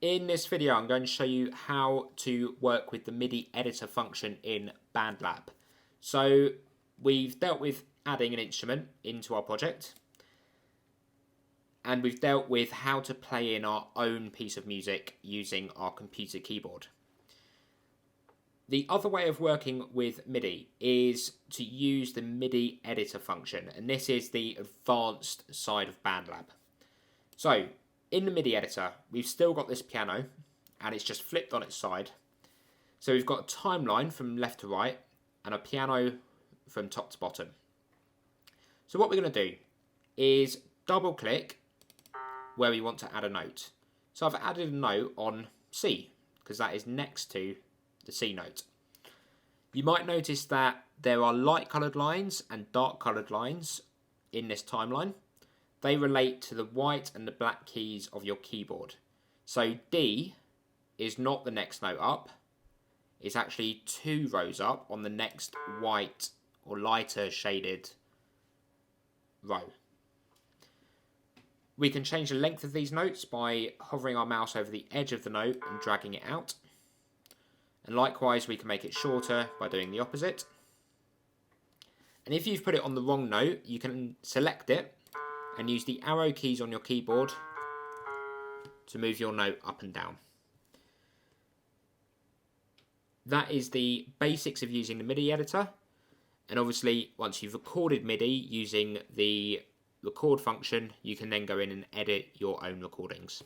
In this video, I'm going to show you how to work with the MIDI Editor function in BandLab. So we've dealt with adding an instrument into our project, and we've dealt with how to play in our own piece of music using our computer keyboard. The other way of working with MIDI is to use the MIDI Editor function, and this is the advanced side of BandLab. So in the MIDI Editor, we've still got this piano, and it's just flipped on its side. So we've got a timeline from left to right, and a piano from top to bottom. So what we're going to do is double click where we want to add a note. So I've added a note on C, because that is next to the C note. You might notice that there are light coloured lines and dark coloured lines in this timeline. They relate to the white and the black keys of your keyboard. So D is not the next note up. It's actually 2 rows up on the next white or lighter shaded row. We can change the length of these notes by hovering our mouse over the edge of the note and dragging it out. And likewise, we can make it shorter by doing the opposite. And if you've put it on the wrong note, you can select it and use the arrow keys on your keyboard to move your note up and down. That is the basics of using the MIDI editor. And obviously, once you've recorded MIDI using the record function, you can then go in and edit your own recordings.